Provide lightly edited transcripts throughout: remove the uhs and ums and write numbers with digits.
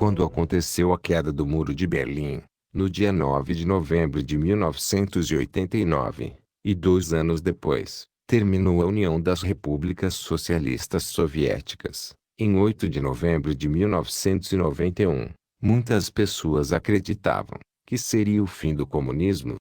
quando aconteceu a queda do Muro de Berlim, no dia 9 de novembro de 1989, e 2 anos depois, terminou a União das Repúblicas Socialistas Soviéticas, em 8 de novembro de 1991, muitas pessoas acreditavam que seria o fim do comunismo.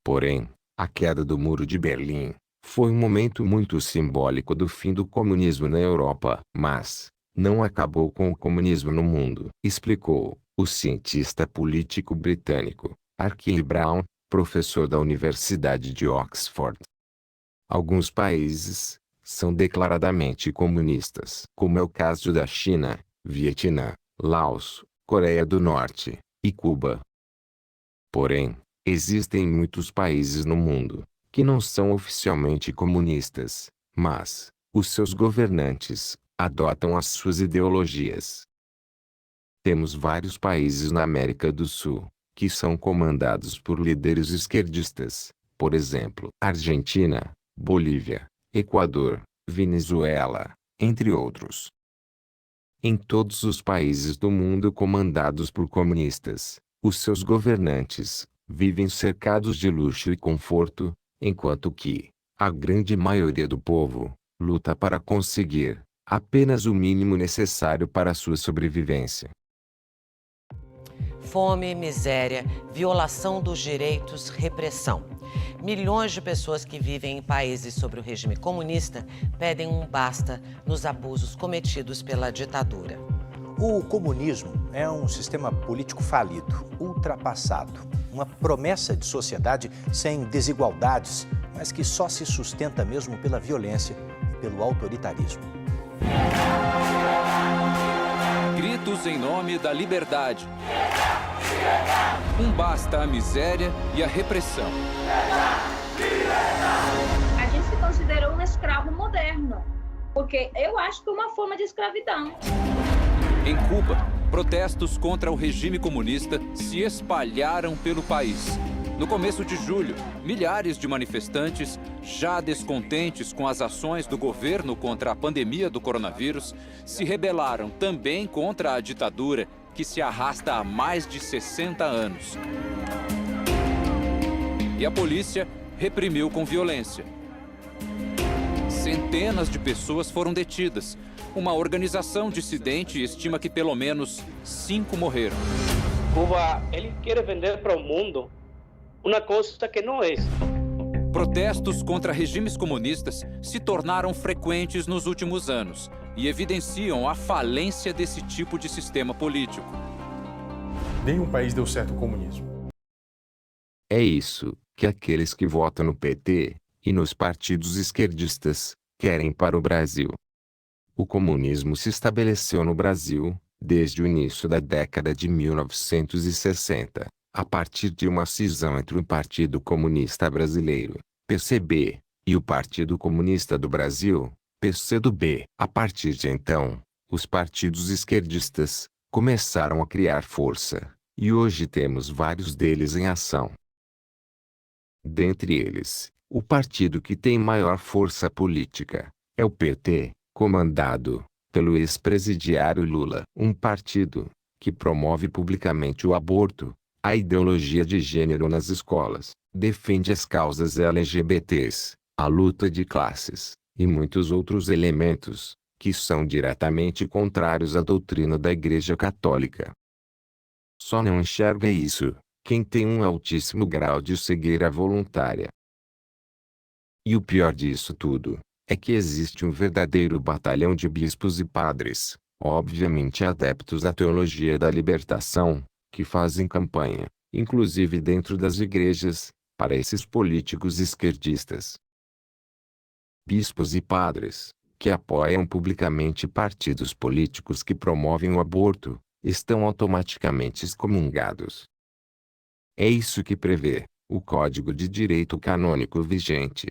Porém, a queda do Muro de Berlim foi um momento muito simbólico do fim do comunismo na Europa. Mas não acabou com o comunismo no mundo, explicou o cientista político britânico Archie Brown, professor da Universidade de Oxford. Alguns países são declaradamente comunistas, como é o caso da China, Vietnã, Laos, Coreia do Norte e Cuba. Porém, existem muitos países no mundo que não são oficialmente comunistas, mas os seus governantes adotam as suas ideologias. Temos vários países na América do Sul que são comandados por líderes esquerdistas, por exemplo, Argentina, Bolívia, Equador, Venezuela, entre outros. Em todos os países do mundo comandados por comunistas, os seus governantes vivem cercados de luxo e conforto, enquanto que a grande maioria do povo luta para conseguir apenas o mínimo necessário para a sua sobrevivência. Fome, miséria, violação dos direitos, repressão. Milhões de pessoas que vivem em países sob o regime comunista pedem um basta nos abusos cometidos pela ditadura. O comunismo é um sistema político falido, ultrapassado. Uma promessa de sociedade sem desigualdades, mas que só se sustenta mesmo pela violência e pelo autoritarismo. Gritos em nome da liberdade. Um basta à miséria e à repressão. A gente se considerou um escravo moderno, porque eu acho que é uma forma de escravidão. Em Cuba, protestos contra o regime comunista se espalharam pelo país. No começo de julho, milhares de manifestantes, já descontentes com as ações do governo contra a pandemia do coronavírus, se rebelaram também contra a ditadura, que se arrasta há mais de 60 anos. E a polícia reprimiu com violência. Centenas de pessoas foram detidas. Uma organização dissidente estima que pelo menos 5 morreram. Cuba, ele quer vender para o mundo uma coisa que não é. Protestos contra regimes comunistas se tornaram frequentes nos últimos anos e evidenciam a falência desse tipo de sistema político. Nenhum país deu certo o comunismo. É isso que aqueles que votam no PT e nos partidos esquerdistas querem para o Brasil. O comunismo se estabeleceu no Brasil desde o início da década de 1960, a partir de uma cisão entre o Partido Comunista Brasileiro, PCB, e o Partido Comunista do Brasil, PCdoB. A partir de então, os partidos esquerdistas começaram a criar força, e hoje temos vários deles em ação. Dentre eles, o partido que tem maior força política é o PT, comandado pelo ex-presidiário Lula. Um partido que promove publicamente o aborto, a ideologia de gênero nas escolas, defende as causas LGBTs, a luta de classes, e muitos outros elementos, que são diretamente contrários à doutrina da Igreja Católica. Só não enxerga isso quem tem um altíssimo grau de cegueira voluntária. E o pior disso tudo é que existe um verdadeiro batalhão de bispos e padres, obviamente adeptos à teologia da libertação, que fazem campanha, inclusive dentro das igrejas, para esses políticos esquerdistas. Bispos e padres, que apoiam publicamente partidos políticos que promovem o aborto, estão automaticamente excomungados. É isso que prevê o Código de Direito Canônico vigente.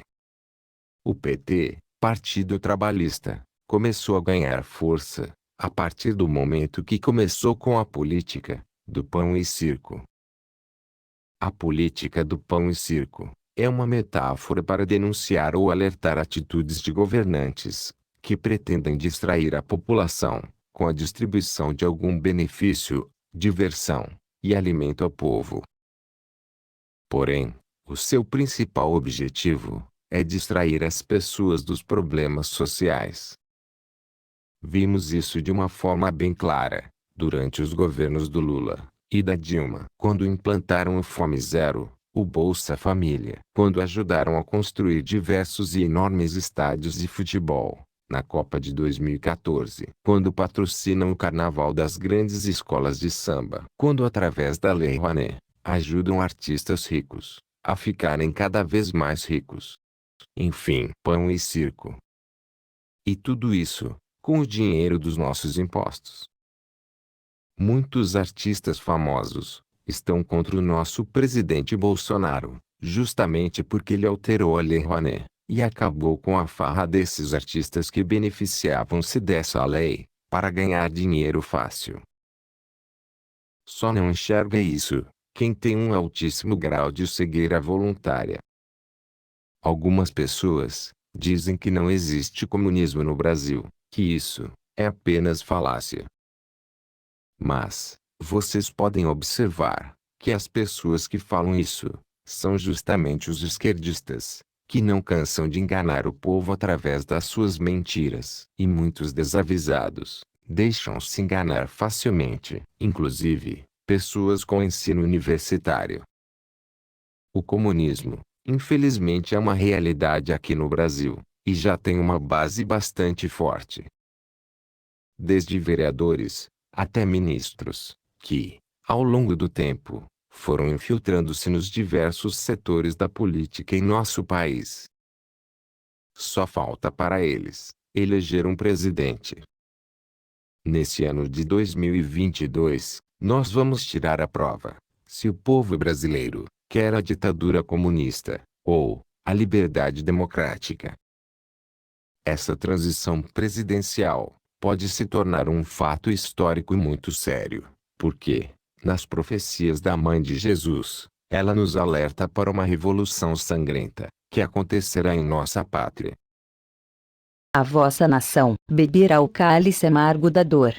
O PT, Partido Trabalhista, começou a ganhar força a partir do momento que começou com a política do pão e circo. A política do pão e circo é uma metáfora para denunciar ou alertar atitudes de governantes que pretendem distrair a população com a distribuição de algum benefício, diversão e alimento ao povo. Porém, o seu principal objetivo é distrair as pessoas dos problemas sociais. Vimos isso de uma forma bem clara durante os governos do Lula e da Dilma, quando implantaram o Fome Zero, o Bolsa Família, quando ajudaram a construir diversos e enormes estádios de futebol na Copa de 2014, quando patrocinam o carnaval das grandes escolas de samba, quando através da Lei Rouanet ajudam artistas ricos a ficarem cada vez mais ricos. Enfim, pão e circo. E tudo isso com o dinheiro dos nossos impostos. Muitos artistas famosos estão contra o nosso presidente Bolsonaro, justamente porque ele alterou a Lei Rouanet e acabou com a farra desses artistas que beneficiavam-se dessa lei para ganhar dinheiro fácil. Só não enxerga isso quem tem um altíssimo grau de cegueira voluntária. Algumas pessoas dizem que não existe comunismo no Brasil, que isso é apenas falácia. Mas vocês podem observar que as pessoas que falam isso são justamente os esquerdistas, que não cansam de enganar o povo através das suas mentiras. E muitos desavisados deixam-se enganar facilmente, inclusive pessoas com ensino universitário. O comunismo, infelizmente, é uma realidade aqui no Brasil, e já tem uma base bastante forte. Desde vereadores até ministros, que, ao longo do tempo, foram infiltrando-se nos diversos setores da política em nosso país. Só falta para eles eleger um presidente. Nesse ano de 2022, nós vamos tirar a prova se o povo brasileiro quer a ditadura comunista ou a liberdade democrática. Essa transição presidencial pode se tornar um fato histórico e muito sério, porque, nas profecias da Mãe de Jesus, ela nos alerta para uma revolução sangrenta que acontecerá em nossa pátria. A vossa nação beberá o cálice amargo da dor.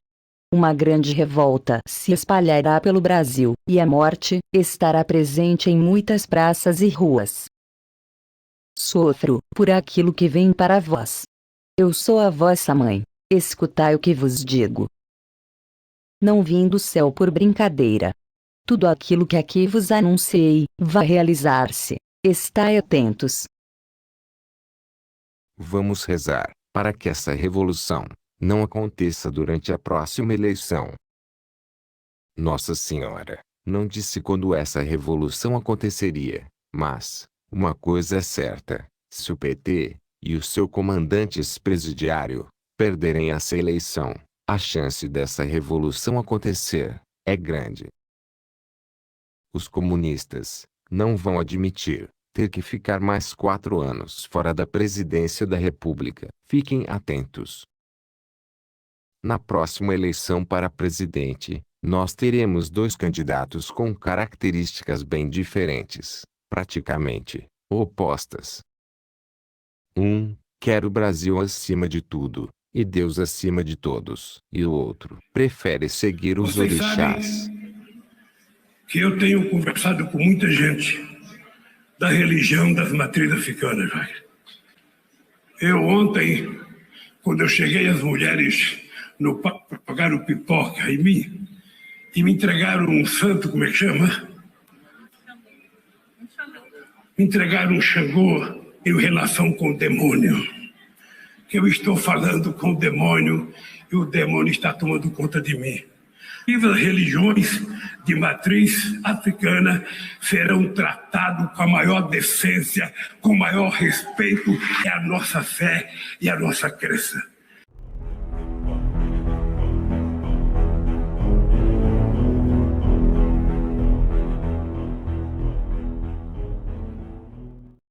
Uma grande revolta se espalhará pelo Brasil, e a morte estará presente em muitas praças e ruas. Sofro por aquilo que vem para vós. Eu sou a vossa mãe, escutai o que vos digo. Não vim do céu por brincadeira. Tudo aquilo que aqui vos anunciei vai realizar-se. Estai atentos. Vamos rezar para que essa revolução não aconteça durante a próxima eleição. Nossa Senhora não disse quando essa revolução aconteceria, mas uma coisa é certa: se o PT e o seu comandante ex-presidiário perderem essa eleição, a chance dessa revolução acontecer é grande. Os comunistas não vão admitir ter que ficar mais 4 anos fora da presidência da República. Fiquem atentos. Na próxima eleição para presidente, nós teremos 2 candidatos com características bem diferentes, praticamente opostas. Um quer o Brasil acima de tudo e Deus acima de todos, e o outro prefere seguir os orixás. Sabem que eu tenho conversado com muita gente da religião das matrizes africanas. Eu ontem, quando eu cheguei, as mulheres pagaram pipoca em mim e me entregaram um santo, como é que chama? Me entregaram um Xangô em relação com o demônio. Que eu estou falando com o demônio e o demônio está tomando conta de mim. E as religiões de matriz africana serão tratadas com a maior decência, com o maior respeito, é a nossa fé e a nossa crença.